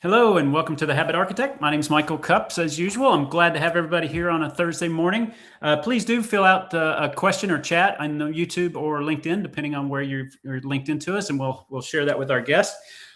Hello and welcome to The Habit Architect. My name is Michael Cups. As usual, I'm glad to have everybody here on a Thursday morning. Please do fill out a question or chat on YouTube or LinkedIn, depending on where you're linked into us, and we'll share that with our guest.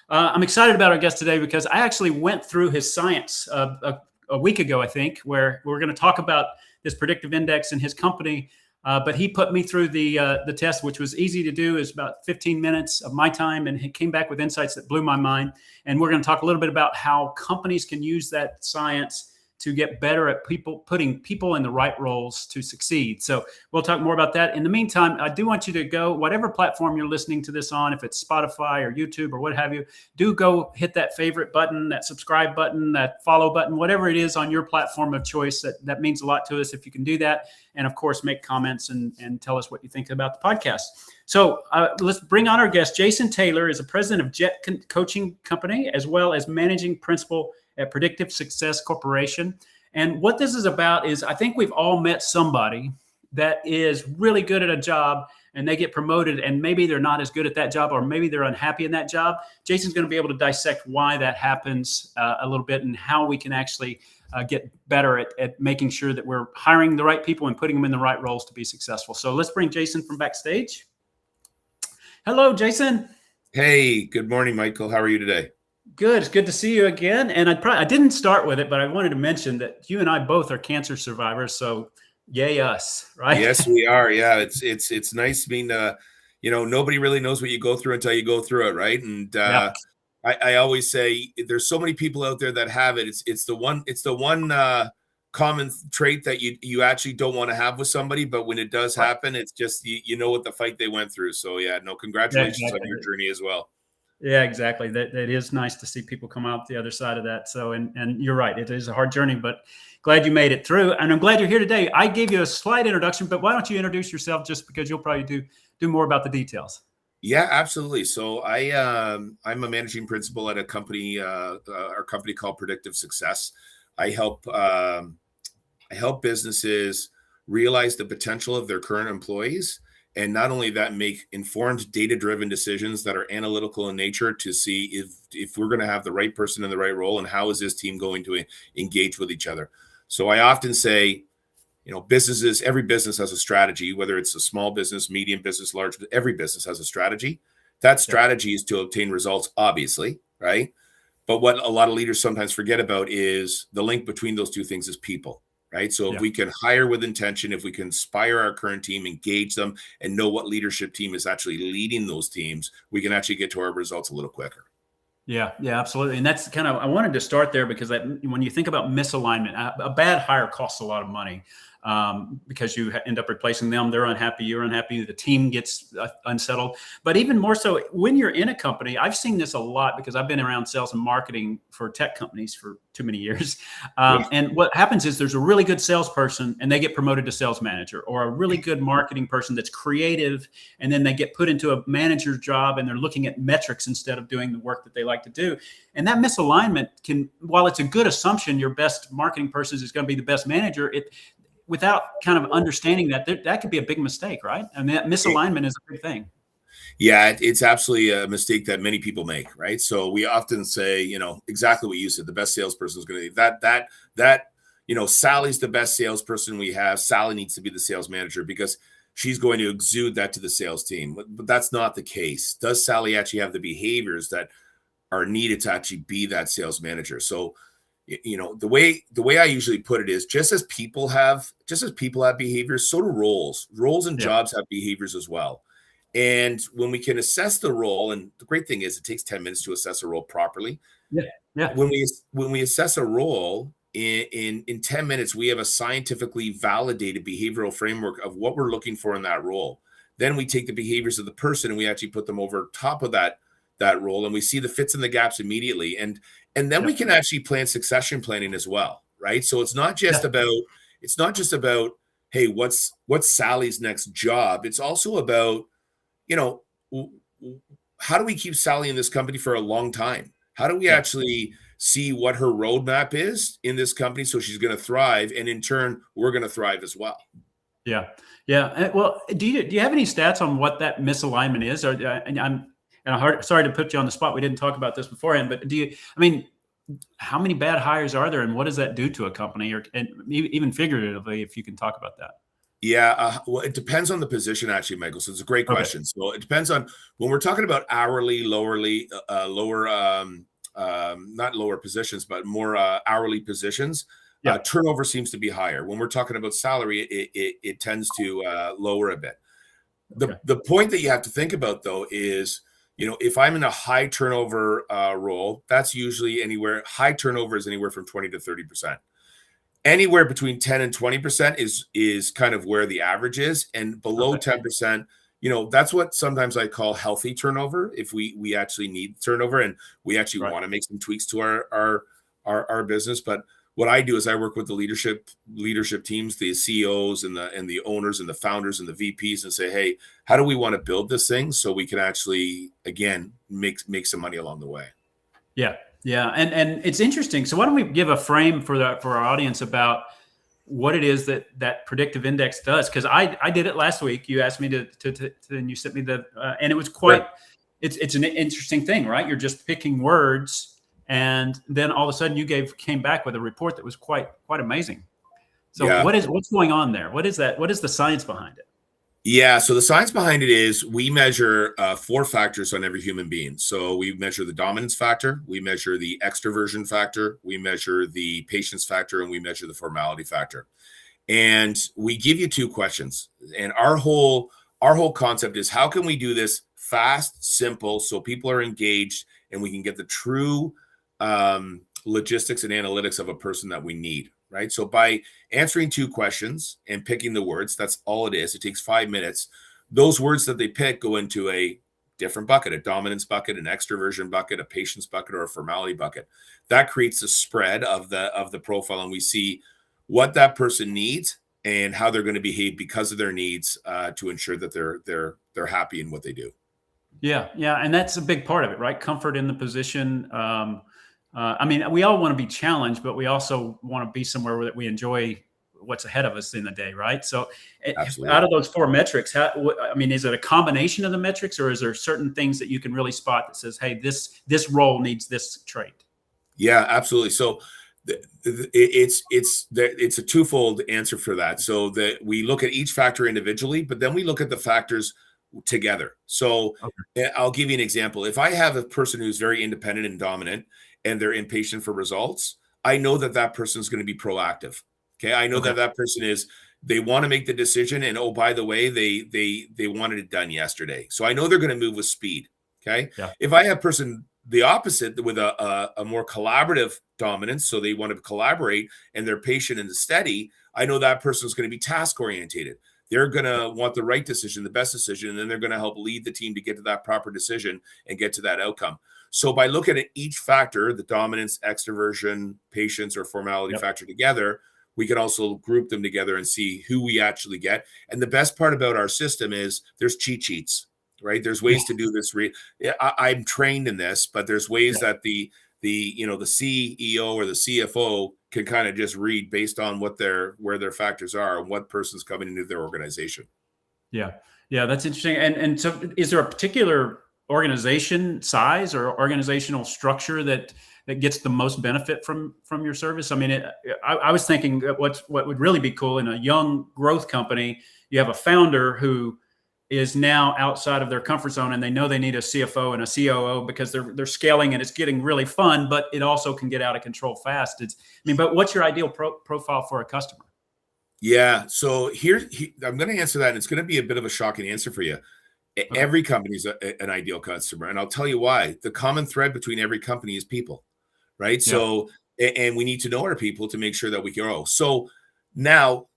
I'm excited about our guest today because I actually went through his science a week ago, I think, where we're going to talk about this predictive index in his company. But he put me through the test, which was easy to do. It's about 15 minutes of my time, and he came back with insights that blew my mind. And we're going to talk a little bit about how companies can use that science to get better at putting people in the right roles to succeed. So we'll talk more about that. In the meantime, I do want you to go, whatever platform you're listening to this on, if it's Spotify or YouTube or what have you, do go hit that favorite button, that subscribe button, that follow button, whatever it is on your platform of choice. That means a lot to us if you can do that. And of course, make comments and tell us what you think about the podcast. So let's bring on our guest. Jason Taylor is a president of Jet Coaching Company, as well as managing principal at Predictive Success Corporation. And what this is about is, I think we've all met somebody that is really good at a job and they get promoted, and maybe they're not as good at that job, or maybe they're unhappy in that job. Jason's going to be able to dissect why that happens a little bit, and how we can actually get better at making sure that we're hiring the right people and putting them in the right roles to be successful. So let's bring Jason from backstage. Hello, Jason. Hey, good morning, Michael. How are you today? Good. It's good to see you again. And I didn't start with it, but I wanted to mention that you and I both are cancer survivors. So yay us, right? Yes, we are. Yeah, it's nice being nobody really knows what you go through until you go through it, right? And Yeah. I always say there's so many people out there that have it. It's the one common trait that you actually don't want to have with somebody, but when it does happen, it's just you know what the fight they went through. So yeah, no, congratulations on your journey as well. Yeah, exactly. That is nice to see people come out the other side of that. So, and you're right, it is a hard journey, but glad you made it through. And I'm glad you're here today. I gave you a slight introduction, but why don't you introduce yourself, just because you'll probably do more about the details. Yeah, absolutely. So I'm a managing principal at a company, our company called Predictive Success. I help businesses realize the potential of their current employees. And not only that, make informed, data-driven decisions that are analytical in nature to see if we're going to have the right person in the right role, and how is this team going to engage with each other. So I often say, every business has a strategy, whether it's a small business, medium business, large, every business has a strategy. That strategy is to obtain results, obviously, right? But what a lot of leaders sometimes forget about is the link between those two things is people. Right. So if we can hire with intention, if we can inspire our current team, engage them, and know what leadership team is actually leading those teams, we can actually get to our results a little quicker. Yeah, absolutely. And that's I wanted to start there, because when you think about misalignment, a bad hire costs a lot of money, because you end up replacing them. They're unhappy. You're unhappy. The team gets unsettled. But even more so when you're in a company, I've seen this a lot because I've been around sales and marketing for tech companies for too many years. And what happens is there's a really good salesperson and they get promoted to sales manager, or a really good marketing person that's creative, and then they get put into a manager's job and they're looking at metrics instead of doing the work that they like to do. And that misalignment while it's a good assumption your best marketing person is going to be the best manager, without kind of understanding that could be a big mistake, right? I mean, that misalignment is a big thing. Yeah, it's absolutely a mistake that many people make, right? So we often say, exactly what you said, the best salesperson is going to be Sally's the best salesperson we have. Sally needs to be the sales manager because she's going to exude that to the sales team. But that's not the case. Does Sally actually have the behaviors that are needed to actually be that sales manager? So, the way I usually put it is, just as people have behaviors, so do roles. Roles and jobs have behaviors as well. And when we can assess the role, and the great thing is it takes 10 minutes to assess a role properly. Yeah. When we assess a role in 10 minutes, we have a scientifically validated behavioral framework of what we're looking for in that role. Then we take the behaviors of the person and we actually put them over top of that role, and we see the fits and the gaps immediately. And then we can actually plan succession planning as well, right? So it's not just about, hey, what's Sally's next job? It's also about, how do we keep Sally in this company for a long time? How do we actually see what her roadmap is in this company so she's going to thrive, and in turn, we're going to thrive as well? Yeah. Well, do you have any stats on what that misalignment is? Or sorry to put you on the spot. We didn't talk about this beforehand, but how many bad hires are there, and what does that do to a company, or and even figuratively, if you can talk about that? Yeah, well, it depends on the position, actually, Michael. So it's a great Okay. question. So it depends on when we're talking about hourly, lower, not lower positions, but more hourly positions. Yeah. Turnover seems to be higher. When we're talking about salary, it tends to lower a bit. Okay. The point that you have to think about, though, is if I'm in a high turnover role, that's usually high turnover is anywhere from 20 to 30%. Anywhere between 10 and 20% is kind of where the average is, and below Okay. 10%, that's what sometimes I call healthy turnover. If we actually need turnover and we actually Right. want to make some tweaks to our business. But what I do is I work with the leadership teams, the CEOs and the owners and the founders and the VPs, and say, hey, how do we want to build this thing so we can actually, again, make some money along the way? Yeah. Yeah. And it's interesting. So why don't we give a frame for our audience about what it is that predictive index does? Because I did it last week. You asked me to and you sent me and it was quite. Sure. It's an interesting thing, right? You're just picking words, and then all of a sudden came back with a report that was quite amazing. So Yeah. what's going on there? What is that? What is the science behind it? Yeah, so the science behind it is we measure 4 factors on every human being. So we measure the dominance factor, we measure the extroversion factor, we measure the patience factor, and we measure the formality factor. And we give you 2 questions. And our whole concept is, how can we do this fast, simple, so people are engaged and we can get the true logistics and analytics of a person that we need, right? So by answering 2 questions and picking the words, that's all it is. It takes 5 minutes. Those words that they pick go into a different bucket, a dominance bucket, an extroversion bucket, a patience bucket, or a formality bucket. That creates a spread of the profile, and we see what that person needs and how they're going to behave because of their needs, to ensure that they're happy in what they do. Yeah, yeah, and that's a big part of it, right? Comfort in the position. I mean, we all want to be challenged, but we also want to be somewhere that we enjoy what's ahead of us in the day, right? So, Absolutely. out of those 4 metrics, I mean, is it a combination of the metrics, or is there certain things that you can really spot that says, "Hey, this role needs this trait"? Yeah, absolutely. So it's a twofold answer for that. So that we look at each factor individually, but then we look at the factors together. So Okay. I'll give you an example. If I have a person who's very independent and dominant and they're impatient for results, I know that that person is going to be proactive. Okay, I know Okay. that that person is, they want to make the decision, and oh, by the way, they wanted it done yesterday. So I know they're going to move with speed. Okay, Yeah. if I have person the opposite with a more collaborative dominance, so they want to collaborate and they're patient and steady, I know that person is going to be task orientated. They're going to want the right decision, the best decision, and then they're going to help lead the team to get to that proper decision and get to that outcome. So by looking at each factor, the dominance, extroversion, patience, or formality Yep. factor together, we can also group them together and see who we actually get. And the best part about our system is there's cheat sheets, right? There's ways to do this. I'm trained in this, but there's ways Yeah. that the CEO or the CFO can kind of just read based on where their factors are and what person's coming into their organization. Yeah. Yeah, that's interesting. And so, is there a particular organization size or organizational structure that gets the most benefit from your service? I mean, I was thinking that what would really be cool in a young growth company, you have a founder who is now outside of their comfort zone, and they know they need a CFO and a COO because they're scaling and it's getting really fun, but it also can get out of control fast. But what's your ideal profile for a customer? Yeah. So I'm going to answer that, and it's going to be a bit of a shocking answer for you. Okay. Every company is an ideal customer, and I'll tell you why. The common thread between every company is people, right? Yeah. So, and we need to know our people to make sure that we grow. So now,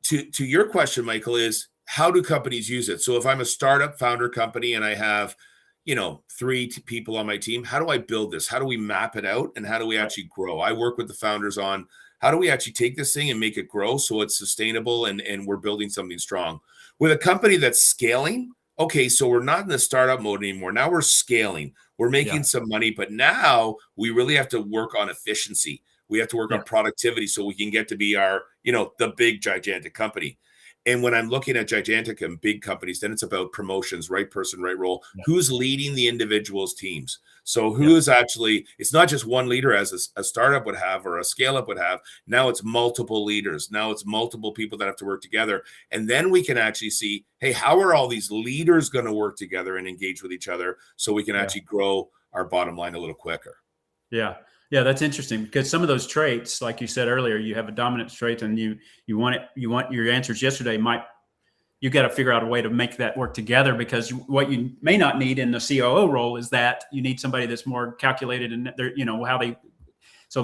to your question, Michael, is how do companies use it? So if I'm a startup founder company and I have, 3 people on my team, how do I build this? How do we map it out? And how do we Right. actually grow? I work with the founders on how do we actually take this thing and make it grow so it's sustainable and we're building something strong. With a company that's scaling, okay, so we're not in the startup mode anymore. Now we're scaling. We're making Yeah. some money, but now we really have to work on efficiency. We have to work Yeah. on productivity so we can get to be the big gigantic company. And when I'm looking at gigantic and big companies, then it's about promotions, right person, right role. Yeah. Who's leading the individual's teams? So Yeah. who is actually, it's not just one leader as a startup would have or a scale up would have. Now it's multiple leaders. Now it's multiple people that have to work together. And then we can actually see, hey, how are all these leaders going to work together and engage with each other so we can actually grow our bottom line a little quicker? Yeah. Yeah, that's interesting because some of those traits, like you said earlier, you have a dominant trait and you want your answers yesterday you got to figure out a way to make that work together, because what you may not need in the COO role is that you need somebody that's more calculated and so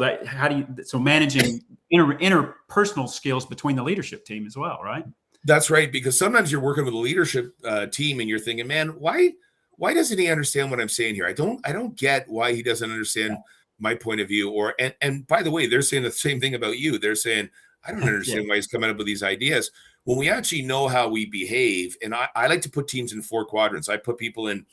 managing interpersonal skills between the leadership team as well, right? That's right, because sometimes you're working with a leadership team and you're thinking, man, why doesn't he understand what I'm saying here? I don't get why he doesn't understand my point of view. Or and by the way, they're saying the same thing about you. They're saying, I don't understand why he's coming up with these ideas. When we actually know how we behave, and I like to put teams in 4 quadrants. I put people in,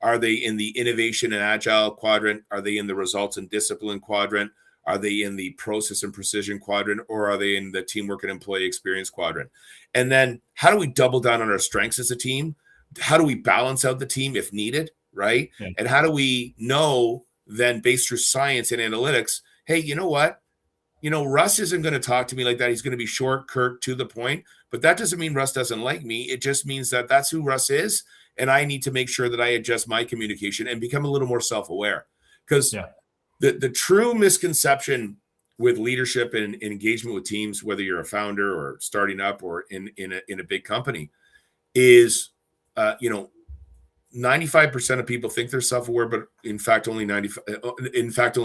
are they in the innovation and agile quadrant? Are they in the results and discipline quadrant? Are they in the process and precision quadrant? Or are they in the teamwork and employee experience quadrant? And then how do we double down on our strengths as a team? How do we balance out the team if needed, right? Yeah. And how do we know then, based through science and analytics, hey, you know what? Russ isn't going to talk to me like that. He's going to be short, curt, to the point. But that doesn't mean Russ doesn't like me. It just means that that's who Russ is. And I need to make sure that I adjust my communication and become a little more self-aware. Because the true misconception with leadership and engagement with teams, whether you're a founder or starting up or in a big company, is 95% of people think they're self-aware, but in fact only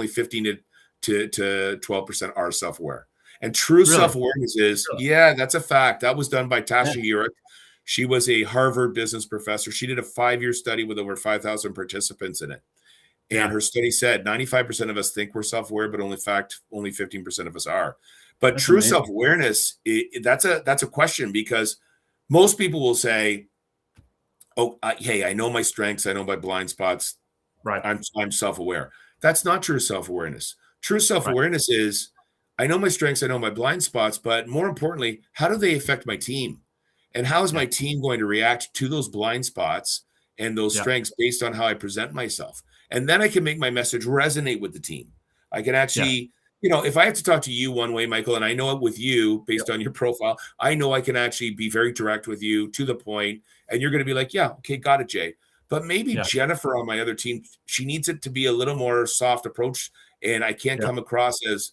15 to 12% are self-aware. And true self-awareness is, that's a fact. That was done by Tasha Eurich. She was a Harvard business professor. She did a 5-year study with over 5,000 participants in it. And her study said 95% of us think we're self-aware, but only 15% of us are. But that's true amazing. Self-awareness, that's a question, because most people will say, hey, I know my strengths, I know my blind spots. Right. I'm self-aware. That's not true self-awareness. True self-awareness is, I know my strengths, I know my blind spots, but more importantly, how do they affect my team? And how is my team going to react to those blind spots and those strengths based on how I present myself? And then I can make my message resonate with the team. I can actually, if I have to talk to you one way, Michael, and I know it with you based on your profile, I know I can actually be very direct with you, to the point, and you're going to be like, yeah, okay, got it, Jay. But maybe Jennifer on my other team, she needs it to be a little more soft approach, and I can't come across as,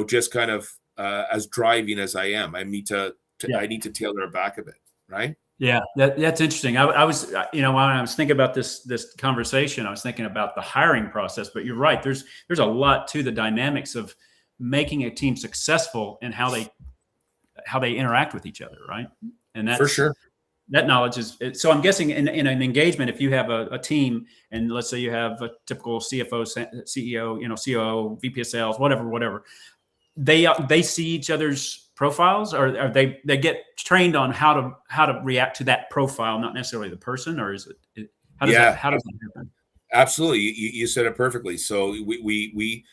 just kind of as driving as I am. I need to I need to tailor it back a bit, right? Yeah, that's interesting. I was, when I was thinking about this conversation, I was thinking about the hiring process. But you're right. There's a lot to the dynamics of making a team successful and how they interact with each other, right? And that's, for sure, that knowledge is. So I'm guessing in an engagement, if you have a team, and let's say you have a typical CFO, CEO, COO, VP of sales, whatever, they see each other's profiles, or they get trained on how to react to that profile, not necessarily the person, or is it how does that happen? Absolutely, you said it perfectly. So we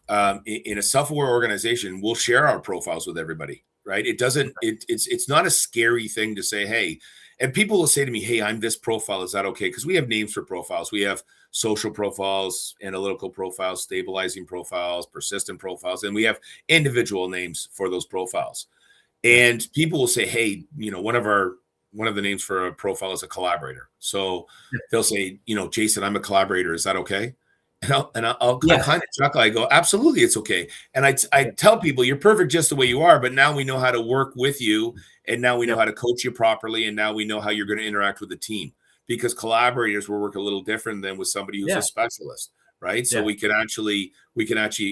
in a self-aware organization, we'll share our profiles with everybody, right? It's not a scary thing to say, hey, and people will say to me, hey, I'm this profile, is that okay? Because we have names for profiles. We have social profiles, analytical profiles, stabilizing profiles, persistent profiles, and we have individual names for those profiles. And people will say, hey, one of the names for a profile is a collaborator. So they'll say, Jason, I'm a collaborator. Is that okay? And I'll kind of chuckle. I go, absolutely, it's okay. And I tell people, you're perfect just the way you are, but now we know how to work with you, and now we know how to coach you properly, and now we know how you're going to interact with the team. Because collaborators will work a little different than with somebody who's a specialist, right? So we can actually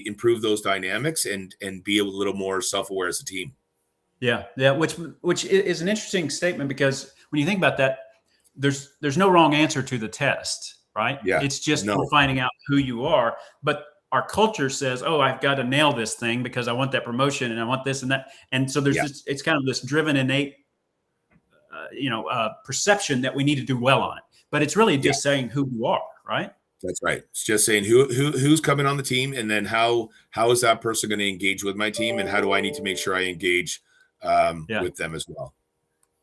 improve those dynamics and be a little more self-aware as a team. Yeah, which is an interesting statement, because when you think about that, there's no wrong answer to the test. Right? Yeah. It's just we're finding out who you are. But our culture says, oh, I've got to nail this thing because I want that promotion and I want this and that. And so there's it's kind of this driven innate, perception that we need to do well on it. But it's really just saying who you are, right? That's right. It's just saying who's coming on the team, and then how is that person going to engage with my team, and how do I need to make sure I engage with them as well.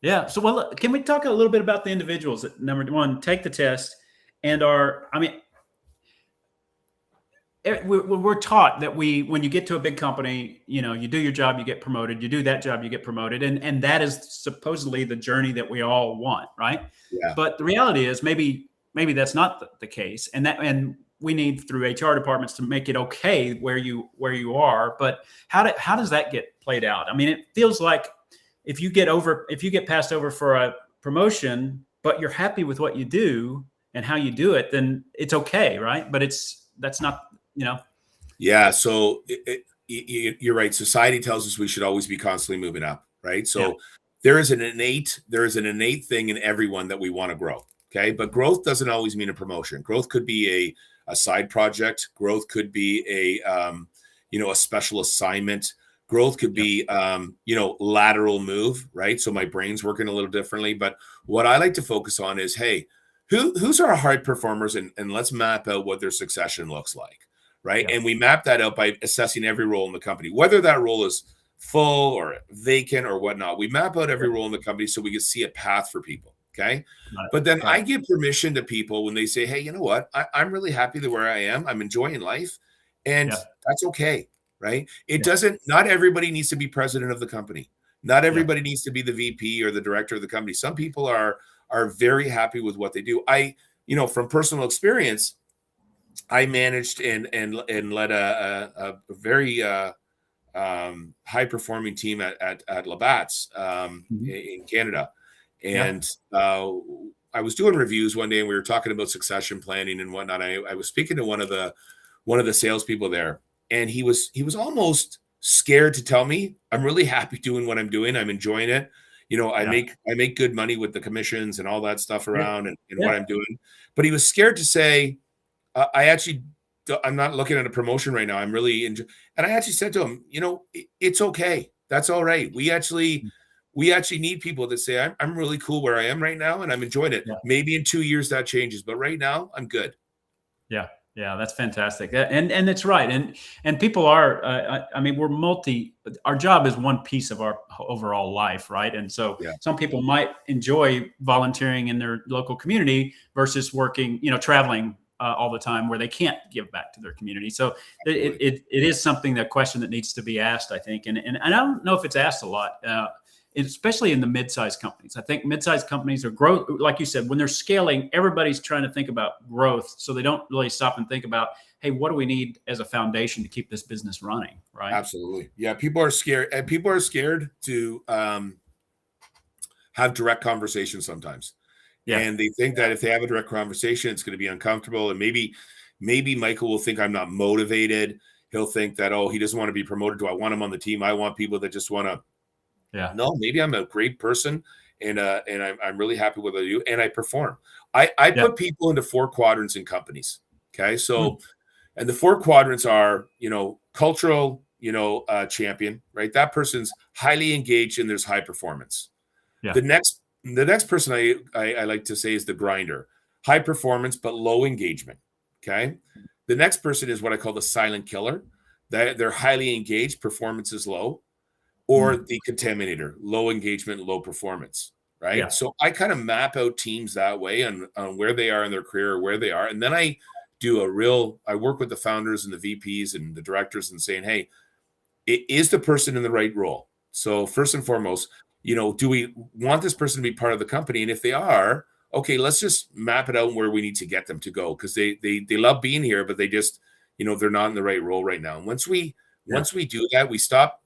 Yeah. So, well, look, can we talk a little bit about the individuals that, number one, take the test and are, I mean, we're taught that when you get to a big company, you do your job, you get promoted, you do that job, you get promoted. And that is supposedly the journey that we all want. Right. Yeah. But the reality is maybe that's not the case. And we need through HR departments to make it okay where you are. But how does that get played out? I mean, it feels like if you get passed over for a promotion, but you're happy with what you do and how you do it, then it's okay, right? But that's not, you know, Yeah. So you're right. Society tells us we should always be constantly moving up, right? yeah, So there is an innate thing in everyone that we want to grow. Okay. But growth doesn't always mean a promotion. Growth could be a side project. Growth could be a special assignment. Growth could yeah, be, lateral move, right? So my brain's working a little differently. But what I like to focus on is, hey, who's our high performers, and let's map out what their succession looks like, right? yeah, And we map that out by assessing every role in the company, whether that role is full or vacant or whatnot. We map out every role in the company so we can see a path for people. Okay. right, But then right, I give permission to people when they say, hey, you know what? I'm really happy to where I am. I'm enjoying life. And yeah, that's okay. Right. yeah, Not everybody needs to be president of the company. Not yeah, everybody needs to be the VP or the director of the company. Some people are very happy with what they do. From personal experience, I managed and led a very high performing team at Labatt's mhm, in Canada, yeah, and I was doing reviews one day, and we were talking about succession planning and whatnot. I was speaking to one of the salespeople there, and he was almost scared to tell me, I'm really happy doing what I'm doing. I'm enjoying it. I yeah, make good money with the commissions and all that stuff yeah, around and yeah, what I'm doing. But he was scared to say, I'm not looking at a promotion right now. I'm really and I actually said to him, it's okay. That's all right. We actually need people that say, I'm really cool where I am right now and I'm enjoying it. yeah. Maybe in 2 years that changes, but right now I'm good. Yeah, yeah, that's fantastic. And it's right. And people are. I mean, we're multi. Our job is one piece of our overall life, right? And so Yeah. some people might enjoy volunteering in their local community versus working, traveling all the time where they can't give back to their community. So it Absolutely. it, it is something, that question that needs to be asked, I think. And I don't know if it's asked a lot. Especially in the mid-sized companies. I think mid-sized companies are growth, like you said, when they're scaling, everybody's trying to think about growth. So they don't really stop and think about, hey, what do we need as a foundation to keep this business running? Right. Absolutely. Yeah. People are scared, and people are scared to have direct conversations sometimes. Yeah. And they think that if they have a direct conversation, it's going to be uncomfortable. And maybe Michael will think I'm not motivated. He'll think that, oh, he doesn't want to be promoted. Do I want him on the team? I want people that just want to. Yeah. No, maybe I'm a great person, and I'm really happy with what I do, and I perform. I Yeah. put people into 4 quadrants in companies. Okay, Mm, so and the 4 quadrants are cultural champion, right? That person's highly engaged and there's high performance. yeah. The next person I like to say is the grinder, high performance but low engagement. Okay, the next person is what I call the silent killer. That they're highly engaged, performance is low, or Mm, the contaminator, low engagement, low performance, right? yeah. So I kind of map out teams that way on where they are in their career, or where they are. And then I work with the founders and the VPs and the directors and saying, hey, is the person in the right role? So first and foremost, do we want this person to be part of the company? And if they are, okay, let's just map it out where we need to get them to go, because they love being here, but they just, they're not in the right role right now. And once we Yeah. once we do that, we stop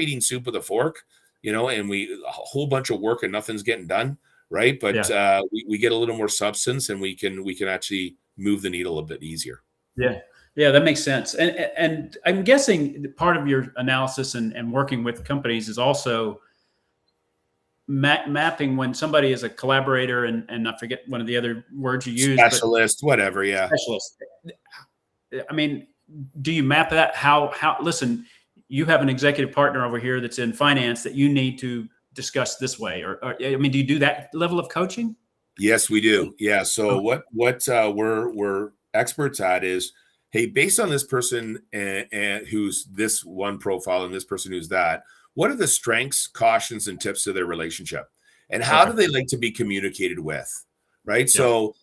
eating soup with a fork, and a whole bunch of work and nothing's getting done, right? But Yeah. we get a little more substance, and we can actually move the needle a bit easier. Yeah. Yeah. That makes sense. And I'm guessing that part of your analysis and working with companies is also mapping when somebody is a collaborator, and I forget one of the other words you use, but Specialist, whatever, yeah. specialist. I mean, do you map that? Listen, you have an executive partner over here that's in finance that you need to discuss this way, I mean, do you do that level of coaching? Yes, we do. Yeah. So Okay. what we're experts at is, hey, based on this person and who's this one profile and this person who's that, what are the strengths, cautions, and tips to their relationship? and how Okay. do they like to be communicated with, right? Yeah. So,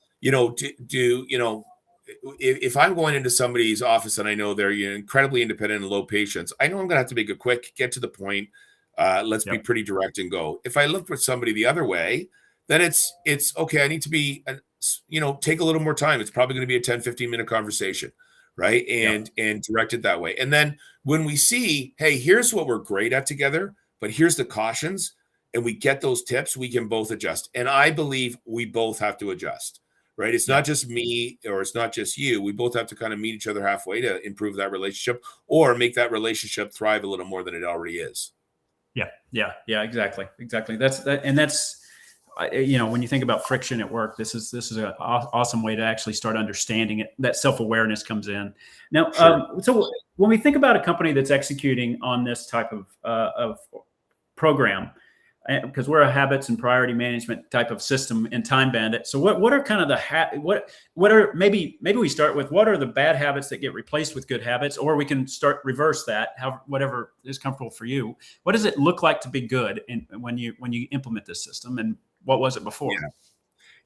if I'm going into somebody's office and I know they're incredibly independent and low patience, I know I'm going to have to make a quick, get to the point. Let's be Yep. pretty direct and go. If I look for somebody the other way, then it's okay. I need to be, take a little more time. It's probably going to be a 10-15 minute conversation, right? Yep. And directed that way. And then when we see, hey, here's what we're great at together, but here's the cautions, and we get those tips, we can both adjust. And I believe we both have to adjust, right? It's not Yep. just me or it's not just you. We both have to kind of meet each other halfway to improve that relationship or make that relationship thrive a little more than it already is. Yeah. Yeah. Yeah. Exactly. Exactly. That's when you think about friction at work, this is an awesome way to actually start understanding it. That self-awareness comes in. Now, Sure. so when we think about a company that's executing on this type of program, because we're a habits and priority management type of system in Time Bandit. So what are kind of the what are maybe we start with what are the bad habits that get replaced with good habits, or we can start reverse that, whatever is comfortable for you. What does it look like to be good when you implement this system, and what was it before?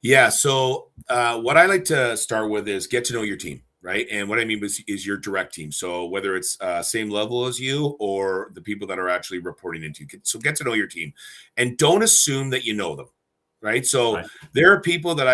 Yeah. So what I like to start with is get to know your team, right? And what I mean is your direct team. So whether it's same level as you or the people that are actually reporting into you. So get to know your team, and don't assume that you know them, right? So Right. there are people that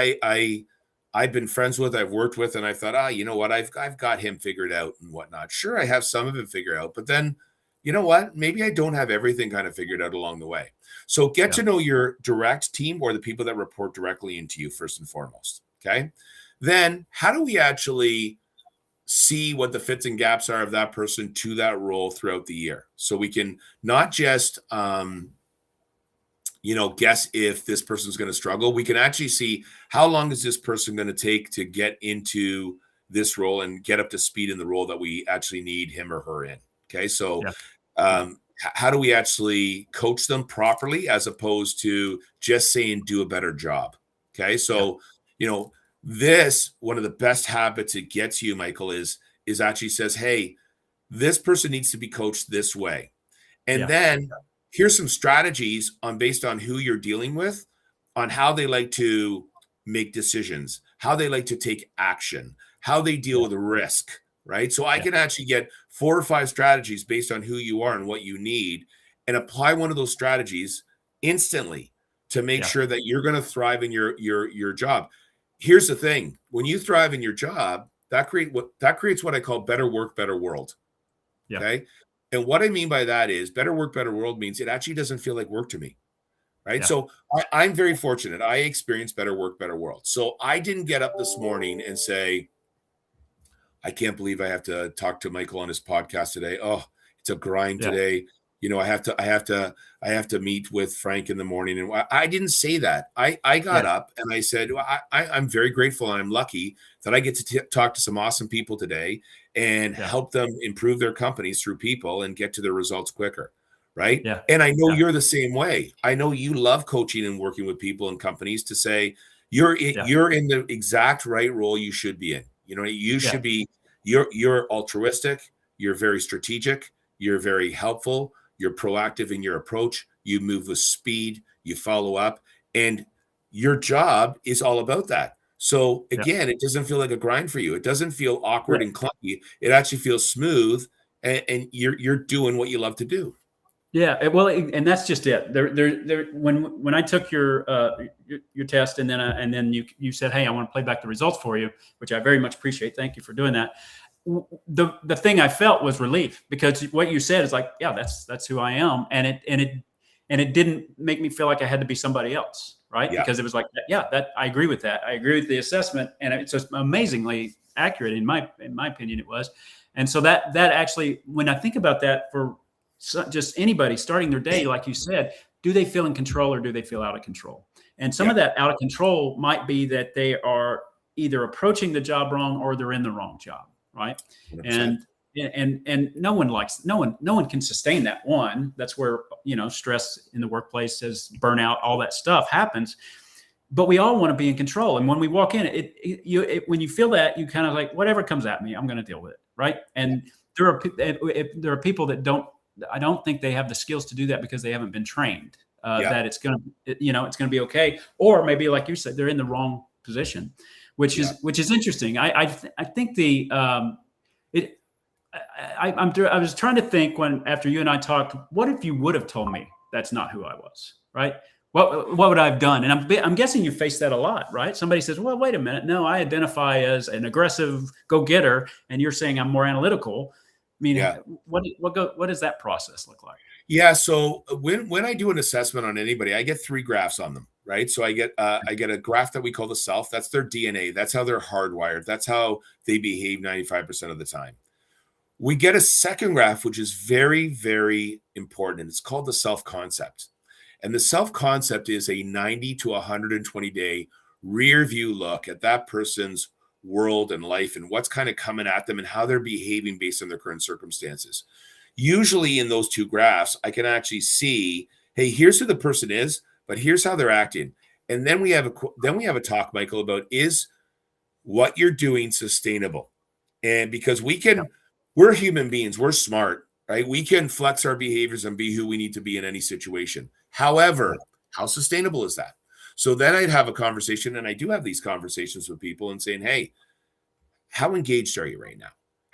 I've been friends with, I've worked with, and I thought, you know what, I've got him figured out and whatnot. Sure, I have some of it figured out, but then you know what? Maybe I don't have everything kind of figured out along the way. So get Yeah. to know your direct team or the people that report directly into you first and foremost. Okay. Then how do we actually see what the fits and gaps are of that person to that role throughout the year? So we can not just, guess if this person's going to struggle. We can actually see how long is this person going to take to get into this role and get up to speed in the role that we actually need him or her in. Okay. So Yeah. how do we actually coach them properly as opposed to just saying do a better job? Okay. Yeah. So, this one of the best habits it gets you, Michael, is actually says, hey, this person needs to be coached this way. And Yeah. then here's some strategies based on who you're dealing with, on how they like to make decisions, how they like to take action, how they deal Yeah. with risk, right? So I Yeah. can actually get 4 or 5 strategies based on who you are and what you need, and apply one of those strategies instantly to make Yeah. sure that you're going to thrive in your job. Here's the thing: when you thrive in your job, that creates what I call better work, better world. Yeah. Okay. And what I mean by that is better work, better world means it actually doesn't feel like work to me. Right. Yeah. So I'm very fortunate. I experienced better work, better world. So I didn't get up this morning and say, I can't believe I have to talk to Michael on his podcast today. Oh, it's a grind Yeah. today. I have to meet with Frank in the morning. And I didn't say that. I got Yeah. up and I said, well, I'm very grateful and I'm lucky that I get to talk to some awesome people today and Yeah. help them improve their companies through people and get to their results quicker. Right. Yeah. And I know Yeah. you're the same way. I know you love coaching and working with people and companies to say you're Yeah. in the exact right role you should be in. You Yeah. should be, you're altruistic, you're very strategic, you're very helpful, you're proactive in your approach, you move with speed, you follow up, and your job is all about that. So Yeah. again, it doesn't feel like a grind for you. It doesn't feel awkward Yeah. and clunky. It actually feels smooth, and you're doing what you love to do. Yeah, well, and that's just it. When I took your test, and then you said, "Hey, I want to play back the results for you," which I very much appreciate. Thank you for doing that. The thing I felt was relief, because what you said is like, yeah, that's who I am, and it didn't make me feel like I had to be somebody else, right? Yeah. Because it was like, yeah, that I agree with that. I agree with the assessment, and it's just amazingly accurate in my opinion. It was, and so that actually, when I think about that for just anybody starting their day, like you said, do they feel in control or do they feel out of control? And some Yeah. of that out of control might be that they are either approaching the job wrong or they're in the wrong job, right? 100%. And no one can sustain that one. That's where, stress in the workplace, says burnout, all that stuff happens. But we all want to be in control. And when we walk in, when you feel that, you kind of like, whatever comes at me, I'm going to deal with it, right? And there are people that I don't think they have the skills to do that because they haven't been trained Yeah. that it's going to, it's going to be okay. Or maybe, like you said, they're in the wrong position, which is interesting. I think it. I was trying to think after you and I talked, what if you would have told me that's not who I was, right? What would I have done? And I'm guessing you face that a lot, right? Somebody says, well, wait a minute. No, I identify as an aggressive go-getter, and you're saying I'm more analytical. I mean, what does that process look like? Yeah. So when I do an assessment on anybody, I get 3 graphs on them, right? So I get a graph that we call the self. That's their DNA. That's how they're hardwired. That's how they behave 95% of the time. We get a second graph, which is very, very important. And it's called the self-concept. And the self-concept is a 90 to 120 day rear view look at that person's world and life and what's kind of coming at them and how they're behaving based on their current circumstances. Usually in those 2 graphs, I can actually see, hey, here's who the person is, but here's how they're acting. And then we have a talk, Michael, about is what you're doing sustainable? And because we're human beings, we're smart, right? We can flex our behaviors and be who we need to be in any situation. However, how sustainable is that? So then I'd have a conversation, and I do have these conversations with people and saying, hey, how engaged are you right now?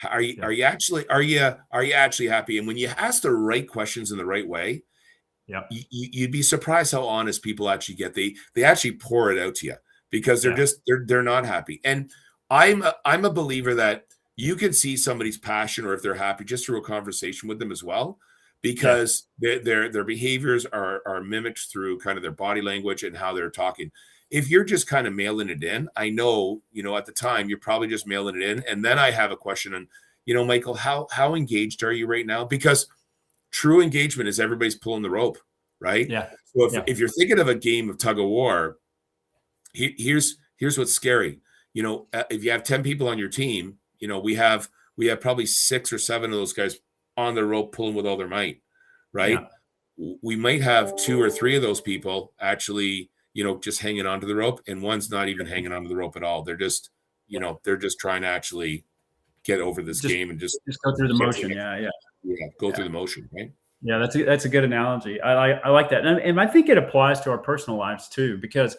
Are you actually happy? And when you ask the right questions in the right way, you'd be surprised how honest people actually get. They actually pour it out to you because they're not happy. And I'm a believer that you can see somebody's passion or if they're happy just through a conversation with them as well, because their behaviors are mimicked through kind of their body language and how they're talking. If you're just kind of mailing it in, I know, at the time you're probably just mailing it in. And then I have a question on, Michael, how engaged are you right now? Because true engagement is everybody's pulling the rope, right? Yeah. So if you're thinking of a game of tug of war, here's what's scary. If you have 10 people on your team, we have probably 6 or 7 of those guys on the rope pulling with all their might, right? Yeah. We might have 2 or 3 of those people actually, just hanging onto the rope, and one's not even hanging onto the rope at all. They're just, they're just trying to actually get over this game and just go through the motion. Go through the motion, right? Yeah, that's a good analogy. I like that, and I think it applies to our personal lives too, because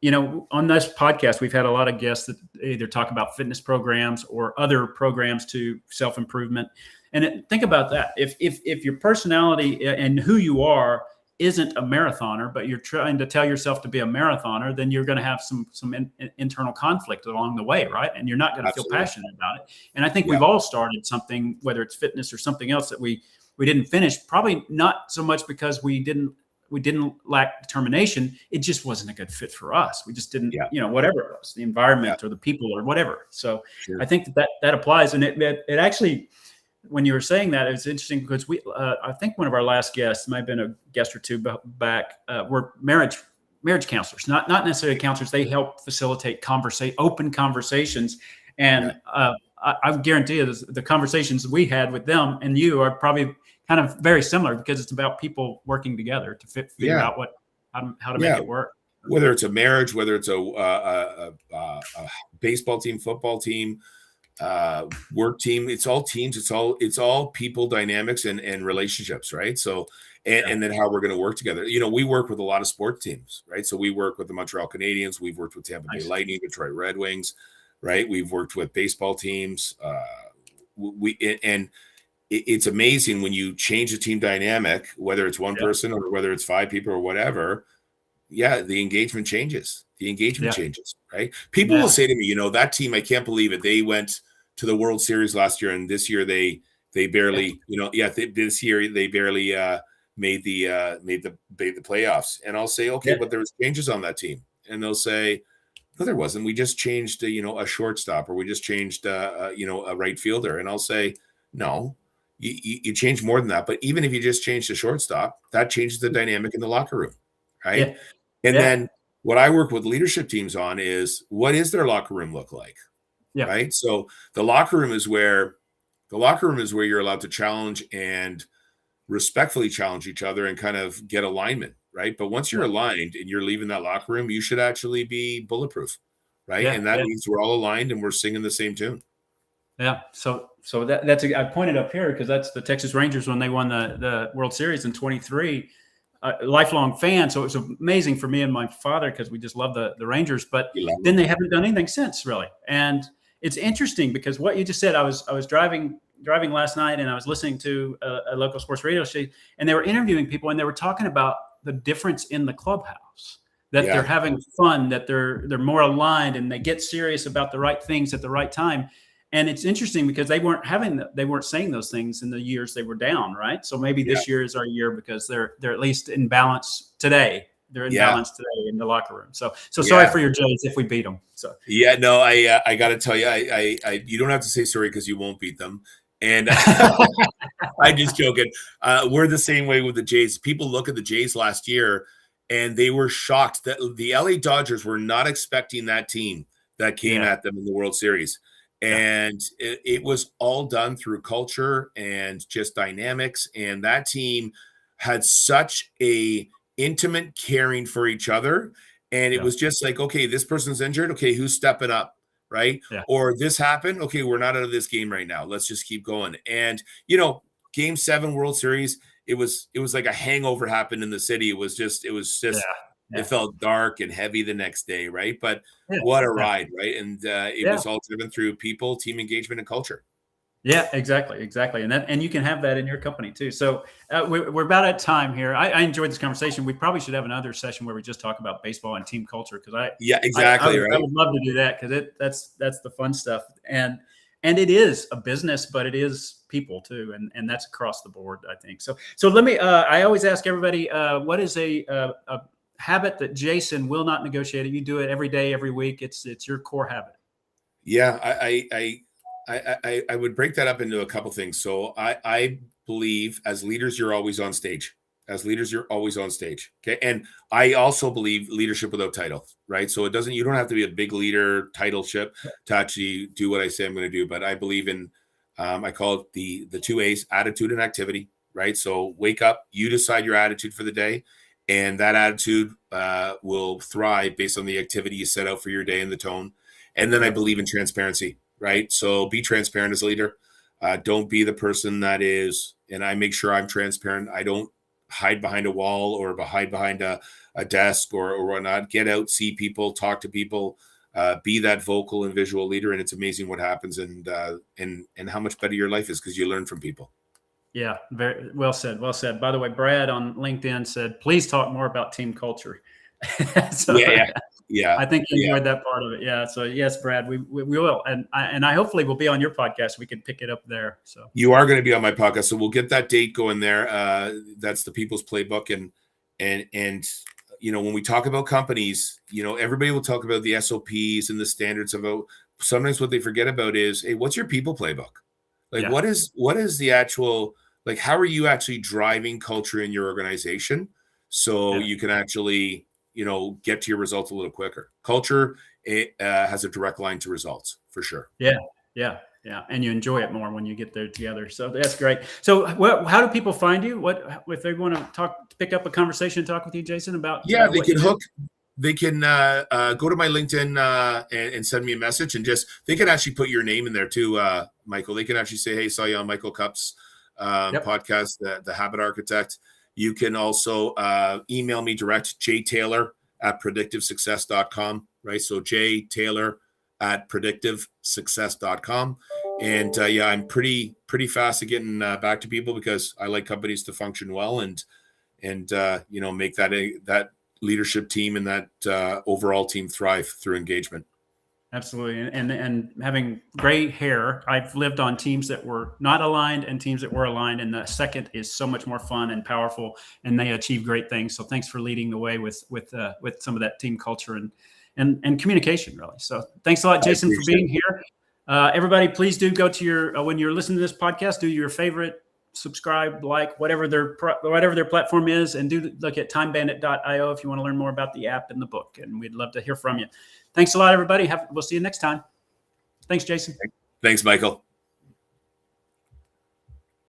on this podcast, we've had a lot of guests that either talk about fitness programs or other programs to self-improvement. And think about that. If your personality and who you are isn't a marathoner, but you're trying to tell yourself to be a marathoner, then you're going to have some internal conflict along the way, right? And you're not going to feel passionate about it. And I think we've all started something, whether it's fitness or something else that we didn't finish, probably not so much because we didn't lack determination. It just wasn't a good fit for us. We just didn't, whatever it was, the environment or the people or whatever. So I think that applies. And it actually, when you were saying that, it's interesting because I think one of our last guests, might have been a guest or 2 back, were marriage counselors, not necessarily counselors. They help facilitate open conversations. And I guarantee you the conversations we had with them and you are probably kind of very similar, because it's about people working together to figure out how to make it work. Whether it's a marriage, whether it's a baseball team, football team, work team, it's all teams. It's all people dynamics and relationships, right? So, and then how we're going to work together. We work with a lot of sports teams, right? So we work with the Montreal Canadiens. We've worked with Tampa Bay Lightning, Detroit Red Wings, right? We've worked with baseball teams. It's amazing when you change the team dynamic, whether it's one person or whether it's 5 people or whatever. Yeah, the engagement changes. Changes, right? People will say to me, that team, I can't believe it. They went to the World Series last year, and this year they barely, this year they barely made the playoffs. And I'll say, okay, but there was changes on that team, and they'll say, no, there wasn't. We just changed, a shortstop, or we just changed, a right fielder. And I'll say, no. You change more than that. But even if you just change the shortstop, that changes the dynamic in the locker room, right? And then what I work with leadership teams on is, what is their locker room look like? Right. So the locker room is where you're allowed to challenge and respectfully challenge each other and kind of get alignment, right? But once you're aligned and you're leaving that locker room, you should actually be bulletproof, right? And that means we're all aligned and we're singing the same tune. Yeah. So that's I pointed up here because that's the Texas Rangers when they won the World Series in 23. a lifelong fan. So it was amazing for me and my father because we just love the Rangers. But You love then them. they haven't done anything since, really. And it's interesting because what you just said, I was driving last night and I was listening to a local sports radio station, and they were interviewing people and they were talking about the difference in the clubhouse, that they're Yeah. having fun, that they're more aligned and they get serious about the right things at the right time. And it's interesting because they weren't saying those things in the years they were down, right? So maybe Yeah. this year is our year because they're at least in balance today. They're in Yeah. balance today in the locker room. So Yeah. sorry for your Jays if we beat them. So Yeah, no, I got to tell you, I you don't have to say sorry because you won't beat them. And I'm just joking. We're the same way with the Jays. People look at the Jays last year and they were shocked that the LA Dodgers were not expecting that team that came at them in the World Series. And it was all done through culture and just dynamics. And that team had such a intimate caring for each other. And it was just like, okay, this person's injured. Okay, who's stepping up? Right. Yeah. Or this happened. Okay, we're not out of this game right now. Let's just keep going. And, Game 7 World Series, it was like a hangover happened in the city. It was just it felt dark and heavy the next day, right? But what a ride, right? And it was all driven through people, team engagement, and culture. Yeah, exactly. And you can have that in your company too. So we're about at time here. I enjoyed this conversation. We probably should have another session where we just talk about baseball and team culture because I would love to do that because that's the fun stuff. And it is a business, but it is people too, and that's across the board, I think. So let me. I always ask everybody, what is a habit that Jason will not negotiate? You do it every day, every week. It's your core habit. Yeah, I would break that up into a couple things. So I believe as leaders, you're always on stage. Okay. And I also believe leadership without title, right? So you don't have to be a big leader titleship to actually do what I say I'm going to do. But I believe in, I call it the 2 A's, attitude and activity, right? So wake up, you decide your attitude for the day. And that attitude will thrive based on the activity you set out for your day and the tone. And then I believe in transparency, right? So be transparent as a leader. Don't be the person that is, and I make sure I'm transparent. I don't hide behind a wall or hide behind a desk or whatnot. Get out, see people, talk to people, be that vocal and visual leader. And it's amazing what happens and how much better your life is because you learn from people. Yeah, very well said. Well said. By the way, Brad on LinkedIn said, please talk more about team culture. So, yeah. I think you enjoyed that part of it. Yeah. So yes, Brad, we will. And I hopefully will be on your podcast. We can pick it up there. So you are going to be on my podcast. So we'll get that date going there. That's the People's Playbook. And when we talk about companies, everybody will talk about the SOPs and the standards about sometimes what they forget about is, hey, what's your people playbook? Like, what is the actual, like, how are you actually driving culture in your organization so you can actually, get to your results a little quicker? Culture has a direct line to results for sure. Yeah. And you enjoy it more when you get there together. So that's great. So how do people find you? What, if they want to pick up a conversation, talk with you, Jason, about? Yeah, they can go to my LinkedIn and send me a message and they can actually put your name in there too, Michael. They can actually say, hey, saw you on Michael Cupp's podcast, the Habit Architect. You can also email me direct, jtaylor@predictivesuccess.com, right? So jtaylor@predictivesuccess.com. And I'm pretty fast at getting back to people because I like companies to function well and make that leadership team and that overall team thrive through engagement. Absolutely. And having gray hair, I've lived on teams that were not aligned and teams that were aligned. And the second is so much more fun and powerful, and they achieve great things. So thanks for leading the way with some of that team culture and communication, really. So thanks a lot, Jason, for being here. Everybody, please do go to when you're listening to this podcast, do your favorite, subscribe, like, whatever their platform is, and do look at timebandit.io if you want to learn more about the app and the book. And we'd love to hear from you. Thanks a lot, everybody. We'll see you next time. Thanks, Jason. Thanks, Michael.